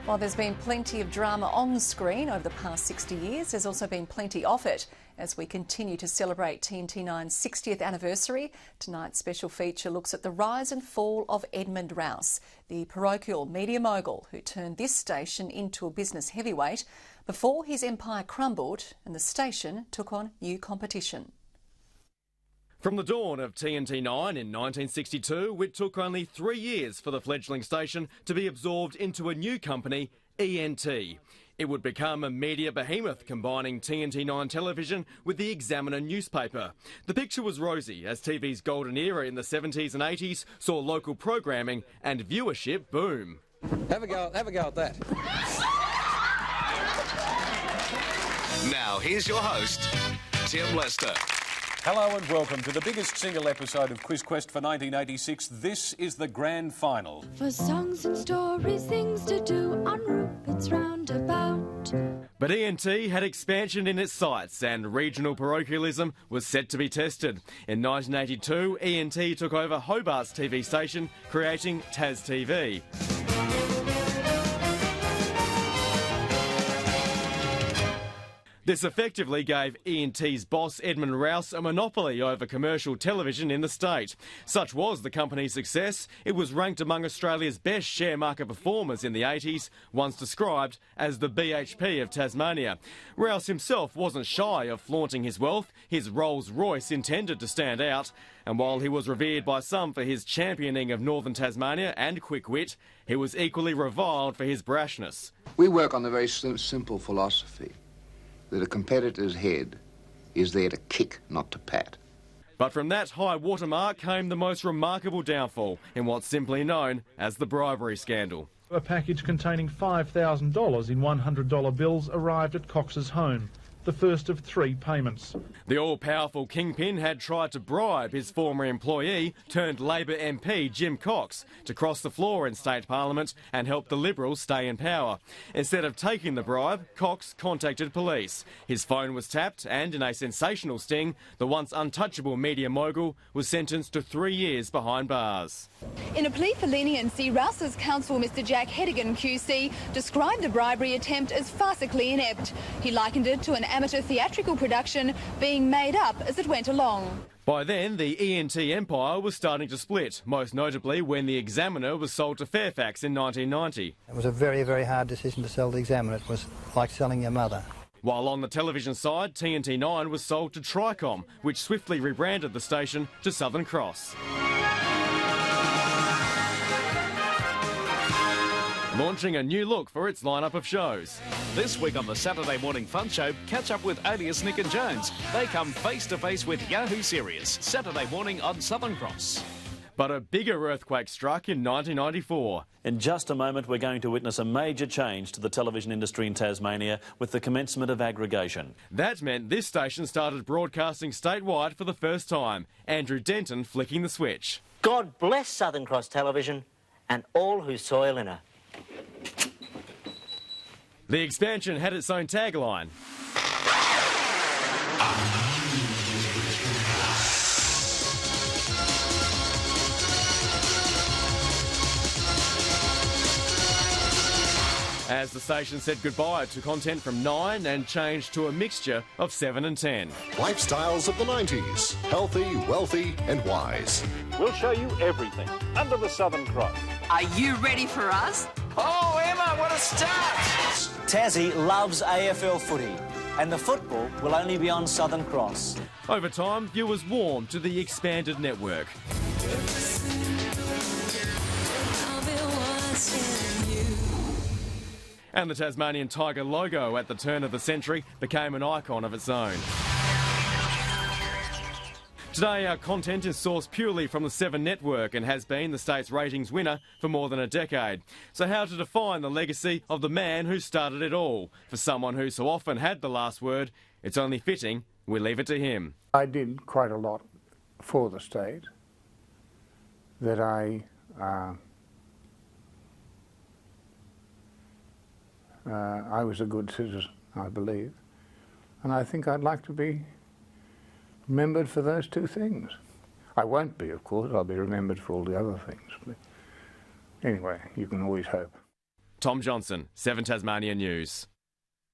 While there's been plenty of drama on screen over the past 60 years, there's also been plenty off it. As we continue to celebrate TNT-9's 60th anniversary, tonight's special feature looks at the rise and fall of Edmund Rouse, the parochial media mogul who turned this station into a business heavyweight before his empire crumbled and the station took on new competition. From the dawn of TNT-9 in 1962, it took only 3 years for the fledgling station to be absorbed into a new company, ENT. It would become a media behemoth, combining TNT-9 television with the Examiner newspaper. The picture was rosy as TV's golden era in the 70s and 80s saw local programming and viewership boom. Have a go at that. Now here's your host, Tim Lester. Hello and welcome to the biggest single episode of Quiz Quest for 1986. This is the grand final. For songs and stories, things to do on Rupert's Roundabout. But ENT had expansion in its sights and regional parochialism was set to be tested. In 1982, ENT took over Hobart's TV station, creating Tas TV. This effectively gave ENT's boss Edmund Rouse a monopoly over commercial television in the state. Such was the company's success, it was ranked among Australia's best share market performers in the 80s, once described as the BHP of Tasmania. Rouse himself wasn't shy of flaunting his wealth, his Rolls Royce intended to stand out, and while he was revered by some for his championing of northern Tasmania and quick wit, he was equally reviled for his brashness. We work on the very simple philosophy that a competitor's head is there to kick, not to pat. But from that high watermark came the most remarkable downfall in what's simply known as the bribery scandal. A package containing $5,000 in $100 bills arrived at Cox's home, the first of 3 payments. The all-powerful kingpin had tried to bribe his former employee, turned Labor MP Jim Cox, to cross the floor in state parliament and help the Liberals stay in power. Instead of taking the bribe, Cox contacted police. His phone was tapped and, in a sensational sting, the once untouchable media mogul was sentenced to 3 years behind bars. In a plea for leniency, Rouse's counsel, Mr Jack Hedigan QC, described the bribery attempt as farcically inept. He likened it to an amateur theatrical production being made up as it went along. By then, the ENT empire was starting to split, most notably when the Examiner was sold to Fairfax in 1990. It was a very, very hard decision to sell the Examiner. It was like selling your mother. While on the television side, TNT-9 was sold to Tricom, which swiftly rebranded the station to Southern Cross. Launching a new look for its lineup of shows. This week on the Saturday Morning Fun Show, catch up with Alias, Nick and Jones. They come face to face with Yahoo Serious, Saturday morning on Southern Cross. But a bigger earthquake struck in 1994. In just a moment, we're going to witness a major change to the television industry in Tasmania with the commencement of aggregation. That meant this station started broadcasting statewide for the first time. Andrew Denton flicking the switch. God bless Southern Cross Television and all who soil in her. The expansion had its own tagline. As the station said goodbye to content from 9 and changed to a mixture of 7 and 10. Lifestyles of the 90s. Healthy, wealthy and wise. We'll show you everything under the Southern Cross. Are you ready for us? Oh, Emma, what a start! Tassie loves AFL footy, and the football will only be on Southern Cross. Over time, viewers warmed to the expanded network. And the Tasmanian Tiger logo at the turn of the century became an icon of its own. Today, our content is sourced purely from the 7 network and has been the state's ratings winner for more than a decade. So how to define the legacy of the man who started it all? For someone who so often had the last word, it's only fitting we leave it to him. I did quite a lot for the state that I was a good citizen, I believe, and I think I'd like to be remembered for those 2 things. I won't be, of course. I'll be remembered for all the other things. But anyway, you can always hope. Tom Johnson, 7 Tasmania News.